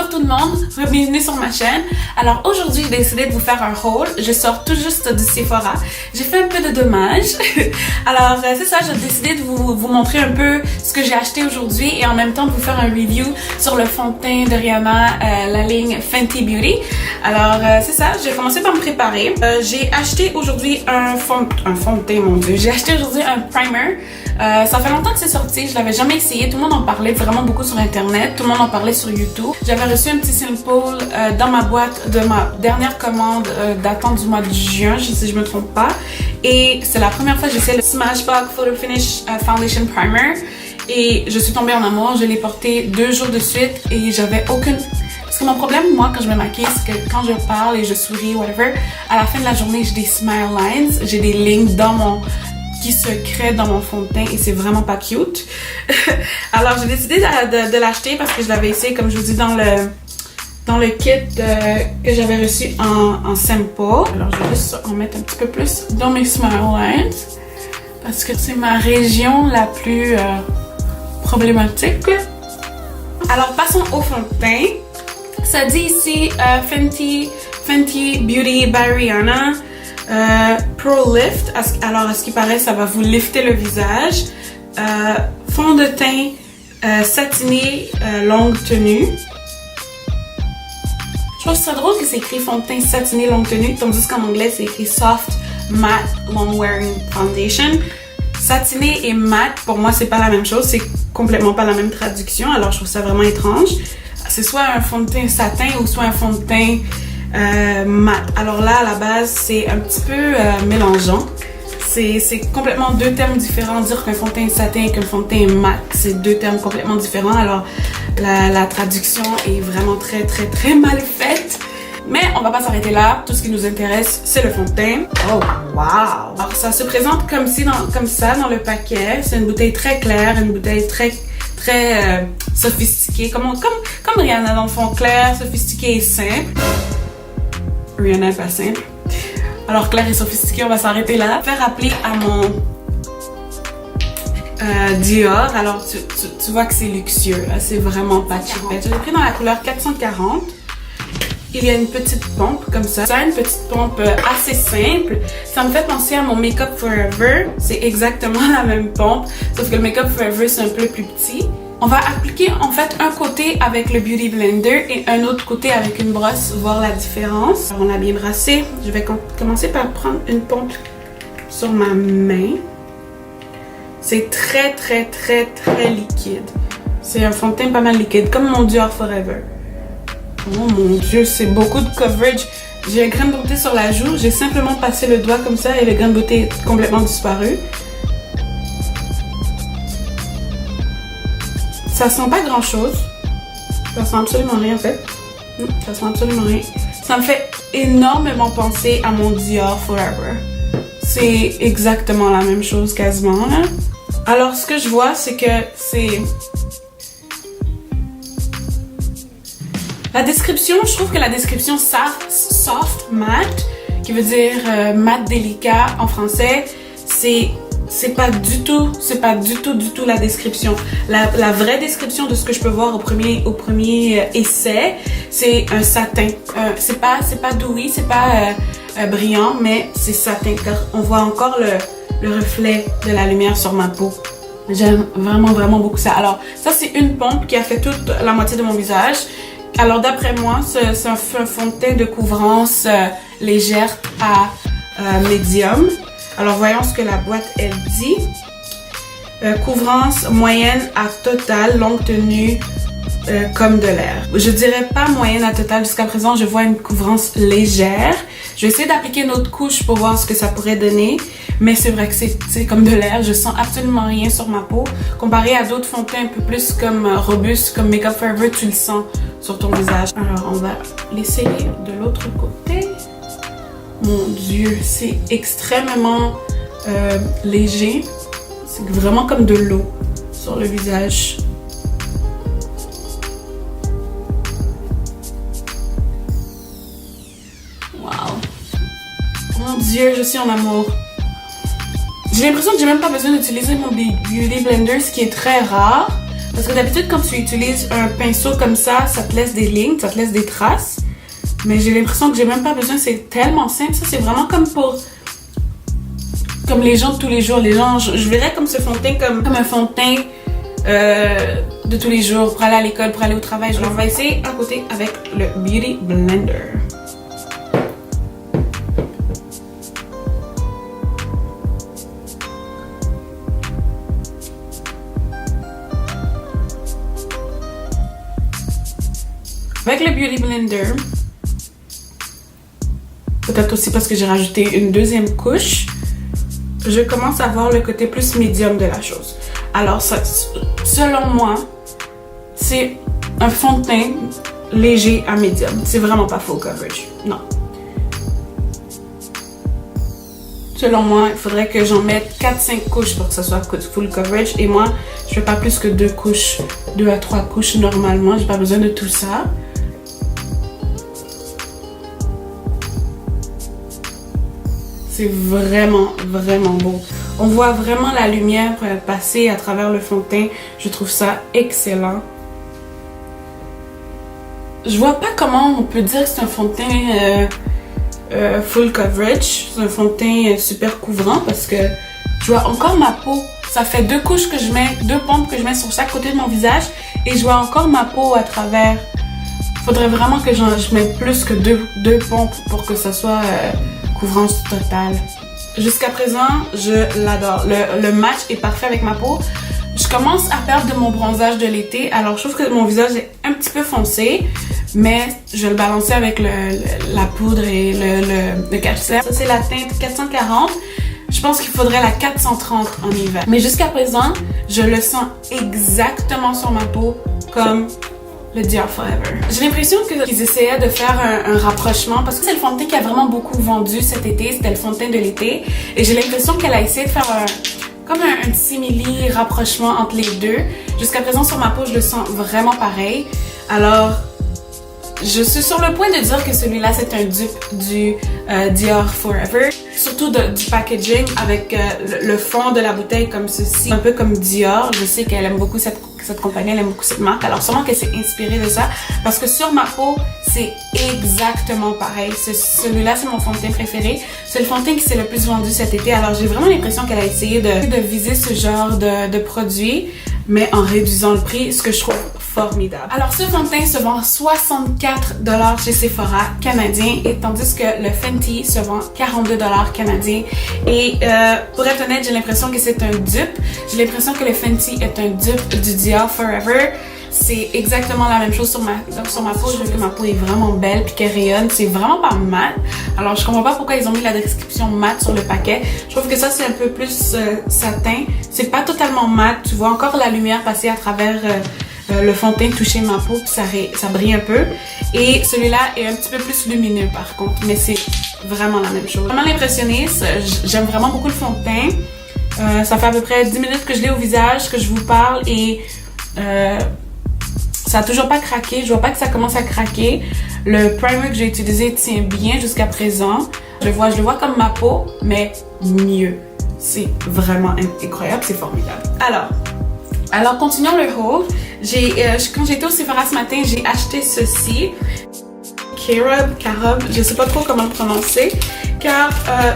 Bonjour tout le monde, bienvenue sur ma chaîne. Alors aujourd'hui j'ai décidé de vous faire un haul. Je sors tout juste du Sephora. J'ai fait un peu de dommages. Alors c'est ça, j'ai décidé de vous montrer un peu ce que j'ai acheté aujourd'hui et en même temps de vous faire un review sur le fond de teint de Rihanna, la ligne Fenty Beauty. Alors c'est ça, j'ai commencé par me préparer. J'ai acheté aujourd'hui un fond de teint, mon dieu. J'ai acheté aujourd'hui un primer. Ça fait longtemps que c'est sorti, je l'avais jamais essayé, tout le monde en parlait vraiment beaucoup sur internet, tout le monde en parlait sur YouTube. J'avais reçu un petit sample dans ma boîte de ma dernière commande datant du mois de juin, si je me trompe pas. Et c'est la première fois que j'essaie le Smashbox Photo Finish Foundation Primer. Et je suis tombée en amour, je l'ai porté 2 jours de suite et j'avais aucune... Parce que mon problème, moi, quand je me maquille, c'est que quand je parle et je souris, whatever, à la fin de la journée, j'ai des smile lines, j'ai des lignes qui se créent dans mon fond de teint et c'est vraiment pas cute. Alors j'ai décidé de l'acheter parce que je l'avais essayé, comme je vous dis, dans le kit que j'avais reçu en sample. Alors je vais juste en mettre un petit peu plus dans mes smile lines parce que c'est ma région la plus problématique. Alors passons au fond de teint. Ça dit ici Fenty Beauty by Rihanna. Pro Lift, alors à ce qui paraît ça va vous lifter le visage. Fond de teint satiné longue tenue. Je trouve ça drôle que c'est écrit fond de teint satiné longue tenue tandis qu'en anglais c'est écrit Soft Matte Long Wearing Foundation. Satiné et matte pour moi c'est pas la même chose, c'est complètement pas la même traduction, alors je trouve ça vraiment étrange. C'est soit un fond de teint satin ou soit un fond de teint mat. Alors là, à la base, c'est un petit peu mélangeant. C'est complètement 2 termes différents. Dire qu'un fond de teint satin et qu'un fond de teint mat, c'est 2 termes complètement différents. Alors, la traduction est vraiment très mal faite. Mais on va pas s'arrêter là. Tout ce qui nous intéresse, c'est le fond de teint. Oh, wow! Alors, ça se présente comme ça dans le paquet. C'est une bouteille très claire, une bouteille très sophistiquée. Comme Rihanna dans le fond clair, sophistiqué et simple. Rihanna n'est pas simple. Alors clair et sophistiqué, on va s'arrêter là. Faire appeler à mon Dior. Alors tu vois que c'est luxueux. C'est vraiment pas cheap. Je l'ai pris dans la couleur 440. Il y a une petite pompe comme ça. Ça, une petite pompe assez simple. Ça me fait penser à mon Make Up Forever. C'est exactement la même pompe. Sauf que le Make Up Forever, c'est un peu plus petit. On va appliquer en fait un côté avec le Beauty Blender et un autre côté avec une brosse, voir la différence. Alors on a bien brassé. Je vais commencer par prendre une pompe sur ma main. C'est très liquide. C'est un fond de teint pas mal liquide, comme mon Dior Forever. Oh mon dieu, c'est beaucoup de coverage. J'ai un grain de beauté sur la joue. J'ai simplement passé le doigt comme ça et le grain de beauté est complètement disparu. Ça sent pas grand chose. Ça sent absolument rien en fait. Ça sent absolument rien. Ça me fait énormément penser à mon Dior Forever. C'est exactement la même chose quasiment là. Alors ce que je vois c'est que c'est... La description, je trouve que la description soft matte, qui veut dire matte délicat en français, c'est pas du tout la description. La vraie description de ce que je peux voir au premier essai, c'est un satin. C'est pas dewy, c'est pas brillant, mais c'est satin car on voit encore le reflet de la lumière sur ma peau. J'aime vraiment beaucoup ça. Alors ça c'est une pompe qui a fait toute la moitié de mon visage. Alors d'après moi, c'est un fond de teint de couvrance légère à médium. Alors voyons ce que la boîte elle dit. Couvrance moyenne à totale, longue tenue comme de l'air. Je dirais pas moyenne à totale jusqu'à présent, je vois une couvrance légère. Je vais essayer d'appliquer une autre couche pour voir ce que ça pourrait donner. Mais c'est vrai que c'est comme de l'air, je sens absolument rien sur ma peau. Comparé à d'autres fonds de teint un peu plus comme robustes, comme Make Up Forever, tu le sens sur ton visage. Alors on va l'essayer de l'autre côté. Mon dieu, c'est extrêmement léger. C'est vraiment comme de l'eau sur le visage. Wow. Mon dieu, je suis en amour. J'ai l'impression que j'ai même pas besoin d'utiliser mon Beauty Blender, ce qui est très rare. Parce que d'habitude, quand tu utilises un pinceau comme ça te laisse des lignes, ça te laisse des traces. Mais j'ai l'impression que j'ai même pas besoin, c'est tellement simple. Ça, c'est vraiment comme les gens de tous les jours. Les gens, je verrais comme ce fond de teint comme un fond de teint de tous les jours pour aller à l'école, pour aller au travail. Alors, on va essayer à côté avec le Beauty Blender. Avec le Beauty Blender, peut-être aussi parce que j'ai rajouté une deuxième couche, je commence à voir le côté plus médium de la chose. Alors, ça, selon moi, c'est un fond de teint léger à médium. C'est vraiment pas full coverage. Non. Selon moi, il faudrait que j'en mette 4-5 couches pour que ça soit full coverage. Et moi, je fais pas plus que 2 couches, 2 à 3 couches normalement. J'ai pas besoin de tout ça. C'est vraiment, vraiment beau. On voit vraiment la lumière passer à travers le fond de teint. Je trouve ça excellent. Je vois pas comment on peut dire que c'est un fond de teint full coverage. C'est un fond de teint super couvrant parce que je vois encore ma peau. Ça fait 2 couches que je mets, 2 pompes que je mets sur chaque côté de mon visage et je vois encore ma peau à travers. Faudrait vraiment que je mette plus que 2 pompes pour que ça soit couvrance totale. Jusqu'à présent, je l'adore. Le match est parfait avec ma peau. Je commence à perdre de mon bronzage de l'été, alors je trouve que mon visage est un petit peu foncé, mais je vais le balancer avec la poudre et le cache-cerne. Ça, c'est la teinte 440. Je pense qu'il faudrait la 430 en hiver. Mais jusqu'à présent, je le sens exactement sur ma peau comme le Dior Forever. J'ai l'impression qu'ils essayaient de faire un rapprochement parce que c'est le fond de teint qui a vraiment beaucoup vendu cet été. C'était le fond de teint de l'été. Et j'ai l'impression qu'elle a essayé de faire un simili rapprochement entre les deux. Jusqu'à présent, sur ma peau, je le sens vraiment pareil. Alors, je suis sur le point de dire que celui-là, c'est un dupe du Dior Forever. Surtout du packaging avec le fond de la bouteille comme ceci. Un peu comme Dior. Je sais qu'elle aime beaucoup cette compagnie, elle aime beaucoup cette marque. Alors sûrement qu'elle s'est inspirée de ça. Parce que sur ma peau, c'est exactement pareil. Celui-là, c'est mon fond de teint préféré. C'est le fond de teint qui s'est le plus vendu cet été. Alors j'ai vraiment l'impression qu'elle a essayé de viser ce genre de produit, mais en réduisant le prix, ce que je trouve formidable. Alors ce fond de teint se vend 64$ chez Sephora canadien, et tandis que le Fenty se vend 42$ canadien. Et pour être honnête, j'ai l'impression que c'est un dupe. J'ai l'impression que le Fenty est un dupe du Dior Forever. C'est exactement la même chose sur ma peau. Je trouve que ma peau est vraiment belle puis qu'elle rayonne. C'est vraiment pas mat. Alors je comprends pas pourquoi ils ont mis la description mat sur le paquet. Je trouve que ça c'est un peu plus satin. C'est pas totalement mat. Tu vois encore la lumière passer à travers le fond de teint toucher ma peau, puis ça brille un peu. Et celui-là est un petit peu plus lumineux par contre, mais c'est vraiment la même chose. Vraiment l'impressionniste, j'aime vraiment beaucoup le fond de teint. Ça fait à peu près 10 minutes que je l'ai au visage, que je vous parle, et ça a toujours pas craqué. Je vois pas que ça commence à craquer. Le primer que j'ai utilisé tient bien jusqu'à présent. Je le vois comme ma peau, mais mieux. C'est vraiment incroyable, c'est formidable. Alors continuons le haul. Quand j'étais au Sephora ce matin, j'ai acheté ceci. Carob, je sais pas trop comment le prononcer, car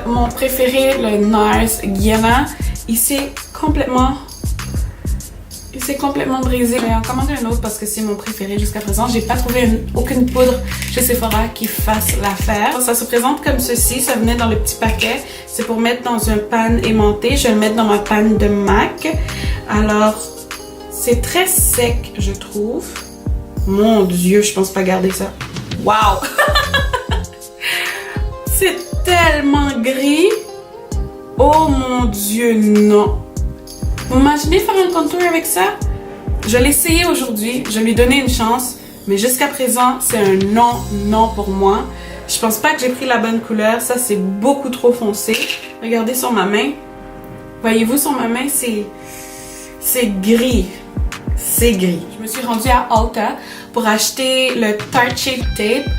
mon préféré, le NARS Guiana, il s'est complètement brisé. Je vais en commander un autre parce que c'est mon préféré jusqu'à présent. J'ai pas trouvé aucune poudre chez Sephora qui fasse l'affaire. Ça se présente comme ceci. Ça venait dans le petit paquet. C'est pour mettre dans un pan aimanté. Je vais le mettre dans ma panne de MAC. Alors, c'est très sec, je trouve. Mon Dieu, je pense pas garder ça. Wow! C'est tellement gris. Oh mon Dieu, non. Vous imaginez faire un contour avec ça? Je l'ai essayé aujourd'hui, je lui ai donné une chance, mais jusqu'à présent, c'est un non pour moi. Je pense pas que j'ai pris la bonne couleur, ça c'est beaucoup trop foncé. Regardez sur ma main. Voyez-vous sur ma main, c'est gris. C'est gris. Je me suis rendue à Ulta pour acheter le Tarte Shape Tape.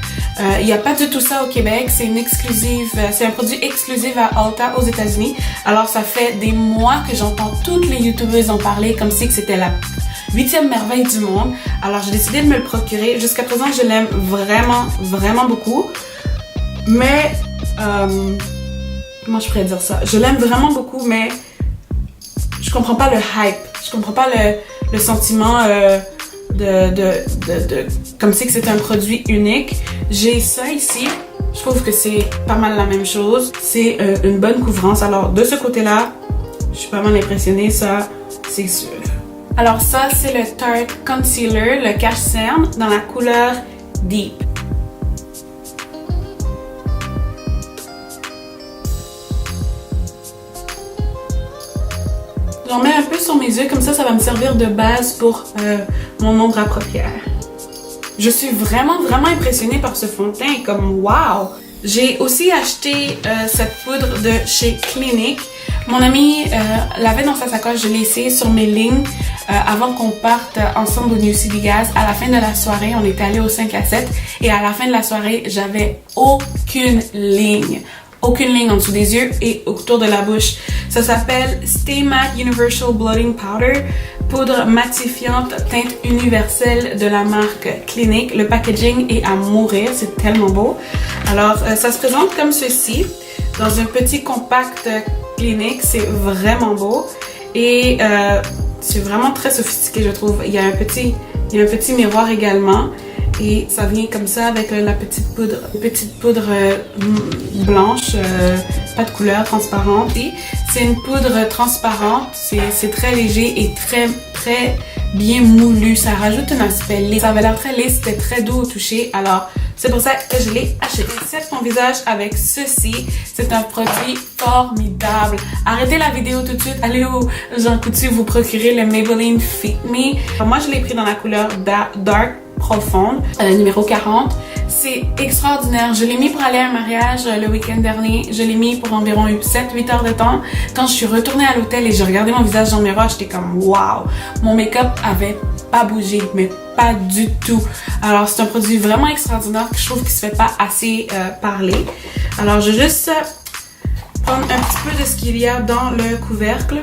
Il n'y a pas du tout ça au Québec. C'est une exclusive, c'est un produit exclusif à Ulta aux États-Unis. Alors ça fait des mois que j'entends toutes les youtubeuses en parler comme si que c'était 8e merveille du monde. Alors j'ai décidé de me le procurer. Jusqu'à présent, je l'aime vraiment, vraiment beaucoup. Mais, comment je pourrais dire ça? Je l'aime vraiment beaucoup, mais je comprends pas le hype. Je comprends pas le sentiment comme si c'est un produit unique. J'ai ça ici. Je trouve que c'est pas mal la même chose. C'est une bonne couvrance. Alors, de ce côté-là, je suis pas mal impressionnée, ça, c'est sûr. Alors ça, c'est le Tarte Concealer, le cache-cerne, dans la couleur Deep. J'en mets un peu sur mes yeux, comme ça va me servir de base pour mon ombre à paupières. Je suis vraiment, vraiment impressionnée par ce fond de teint, comme wow! J'ai aussi acheté cette poudre de chez Clinique. Mon amie l'avait dans sa sacoche, je l'ai essayé sur mes lignes avant qu'on parte ensemble au New City Gas. À la fin de la soirée, on était allé au 5 à 7 et à la fin de la soirée, j'avais aucune ligne. Aucune ligne en dessous des yeux et autour de la bouche. Ça s'appelle Stay Matte Universal Blotting Powder, poudre matifiante teinte universelle de la marque Clinique. Le packaging est à mourir, c'est tellement beau. Alors, ça se présente comme ceci, dans un petit compact Clinique, c'est vraiment beau et c'est vraiment très sophistiqué, je trouve. Il y a un petit miroir également. Et ça vient comme ça avec la petite poudre blanche, pas de couleur, transparente. Et c'est une poudre transparente, c'est très léger et très bien moulu. Ça rajoute un aspect lisse. Ça avait l'air très lisse, c'était très doux au toucher. Alors c'est pour ça que je l'ai acheté. Set mon visage avec ceci. C'est un produit formidable. Arrêtez la vidéo tout de suite. Allez au Jean Coutu vous procurer le Maybelline Fit Me. Alors, moi je l'ai pris dans la couleur Dark Profonde, numéro 40. C'est extraordinaire. Je l'ai mis pour aller à un mariage le week-end dernier. Je l'ai mis pour environ 7-8 heures de temps. Quand je suis retournée à l'hôtel et j'ai regardé mon visage dans le miroir, j'étais comme wow! Mon make-up avait pas bougé, mais pas du tout. Alors c'est un produit vraiment extraordinaire que je trouve qu'il se fait pas assez parler. Alors je vais juste prendre un petit peu de ce qu'il y a dans le couvercle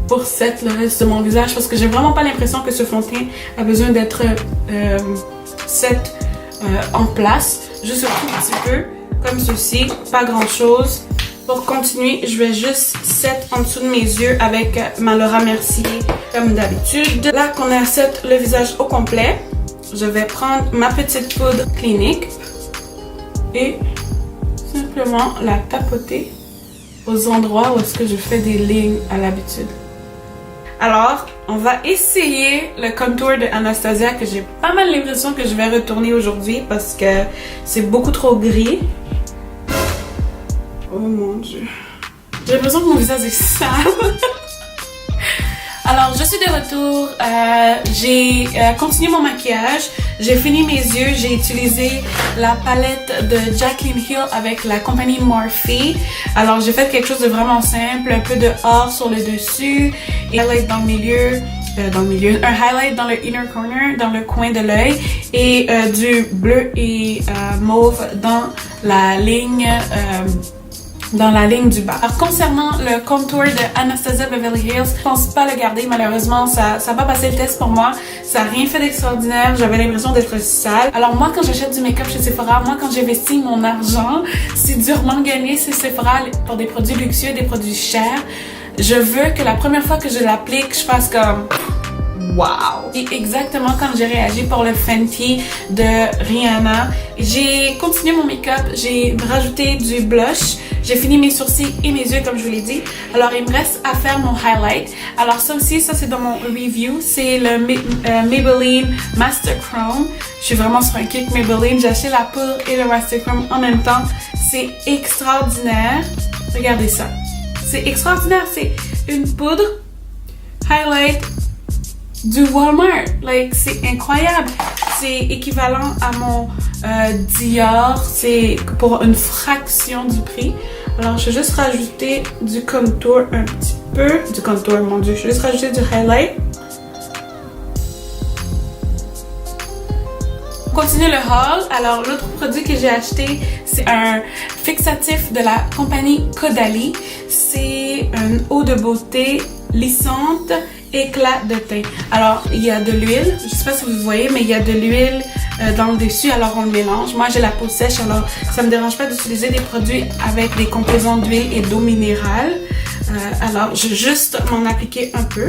pour set le reste de mon visage parce que j'ai vraiment pas l'impression que ce fond de teint a besoin d'être set en place. Juste un tout petit peu comme ceci, pas grand chose. Pour continuer, je vais juste set en dessous de mes yeux avec ma Laura Mercier comme d'habitude. Là qu'on a set le visage au complet, je vais prendre ma petite poudre Clinique et simplement la tapoter aux endroits où est-ce que je fais des lignes à l'habitude. Alors, on va essayer le contour de Anastasia que j'ai pas mal l'impression que je vais retourner aujourd'hui parce que c'est beaucoup trop gris. Oh mon Dieu. J'ai l'impression que mon visage est sale. Alors, je suis de retour. J'ai continué mon maquillage. J'ai fini mes yeux. J'ai utilisé la palette de Jaclyn Hill avec la compagnie Morphe. Alors, j'ai fait quelque chose de vraiment simple. Un peu de or sur le dessus. Et un highlight dans le milieu. Un highlight dans le inner corner, dans le coin de l'œil. Et du bleu et mauve dans la ligne... du bas. Alors, concernant le contour de Anastasia Beverly Hills, je pense pas le garder malheureusement, ça n'a pas passé le test pour moi, ça n'a rien fait d'extraordinaire, j'avais l'impression d'être sale. Alors moi quand j'achète du make-up chez Sephora, moi quand j'investis mon argent, c'est durement gagné chez Sephora pour des produits luxueux, des produits chers. Je veux que la première fois que je l'applique, je fasse comme... wow! Et exactement comme j'ai réagi pour le Fenty de Rihanna. J'ai continué mon make-up, j'ai rajouté du blush, j'ai fini mes sourcils et mes yeux comme je vous l'ai dit. Alors il me reste à faire mon highlight. Alors ça aussi, ça c'est dans mon review, c'est le Maybelline Master Chrome. Je suis vraiment sur un kick Maybelline, j'ai acheté la poudre et le Master Chrome en même temps. C'est extraordinaire. Regardez ça. C'est extraordinaire, c'est une poudre highlight du Walmart, like c'est incroyable, c'est équivalent à mon Dior, c'est pour une fraction du prix. Alors je vais juste rajouter du contour un petit peu, du contour mon dieu, je vais juste rajouter du highlight. On continue le haul. Alors l'autre produit que j'ai acheté, c'est un fixatif de la compagnie Caudalie. C'est une eau de beauté lissante, éclat de teint. Alors, il y a de l'huile, je sais pas si vous voyez, mais il y a de l'huile dans le dessus, alors on le mélange. Moi, j'ai la peau sèche, alors ça me dérange pas d'utiliser des produits avec des composants d'huile et d'eau minérale. Alors, je vais juste m'en appliquer un peu.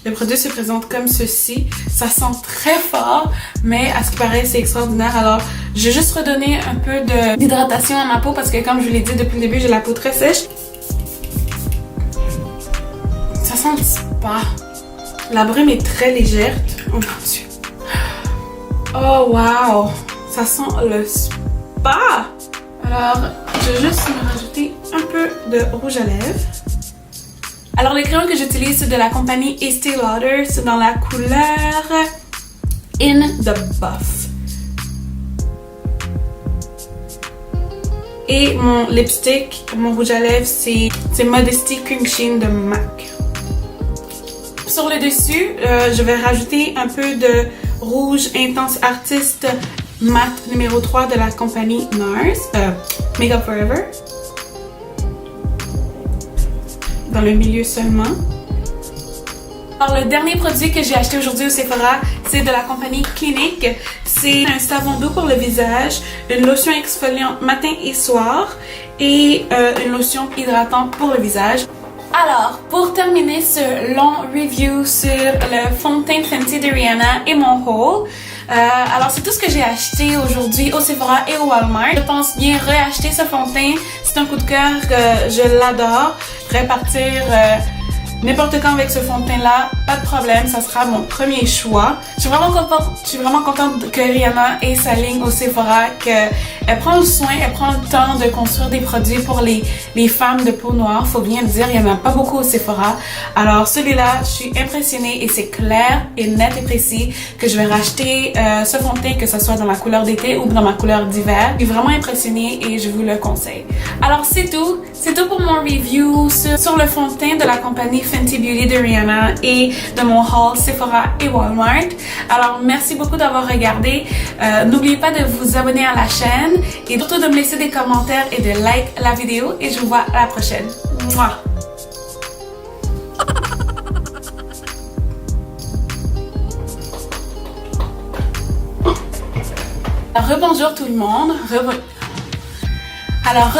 Le produit se présente comme ceci. Ça sent très fort, mais à ce qui paraît, c'est extraordinaire. Alors, je vais juste redonner un peu d'hydratation à ma peau parce que, comme je vous l'ai dit depuis le début, j'ai la peau très sèche. Ça sent le spa. La brume est très légère. Oh mon Dieu. Oh wow! Ça sent le spa! Alors, je vais juste me rajouter un peu de rouge à lèvres. Alors, les crayons que j'utilise, c'est de la compagnie Estée Lauder. C'est dans la couleur In the Buff. Et mon lipstick, mon rouge à lèvres, c'est Modesty Cream Sheen de MAC. Sur le dessus, je vais rajouter un peu de rouge intense artiste mat numéro 3 de la compagnie NARS, Makeup Forever. Dans le milieu seulement. Alors, le dernier produit que j'ai acheté aujourd'hui au Sephora, c'est de la compagnie Clinique. C'est un savon doux pour le visage, une lotion exfoliante matin et soir et une lotion hydratante pour le visage. Alors, pour terminer ce long review sur le fond de teint Fenty de Rihanna et mon haul, alors c'est tout ce que j'ai acheté aujourd'hui au Sephora et au Walmart. Je pense bien réacheter ce fond de teint. C'est un coup de cœur, je l'adore. Je pourrais partir n'importe quand avec ce fond de teint là, pas de problème, ça sera mon premier choix. Je suis vraiment contente que Rihanna ait sa ligne au Sephora, qu'elle prend le soin, elle prend le temps de construire des produits pour les femmes de peau noire. Faut bien le dire, il n'y en a pas beaucoup au Sephora. Alors celui-là, je suis impressionnée et c'est clair et net et précis que je vais racheter ce fond de teint, que ce soit dans ma couleur d'été ou dans ma couleur d'hiver. Je suis vraiment impressionnée et je vous le conseille. Alors c'est tout pour mon review sur le fond de teint de la compagnie Fenty Beauty de Rihanna et de mon haul Sephora et Walmart. Alors merci beaucoup d'avoir regardé. N'oubliez pas de vous abonner à la chaîne et surtout de me laisser des commentaires et de like la vidéo et je vous vois à la prochaine. Mouah! Rebonjour tout le monde. Alors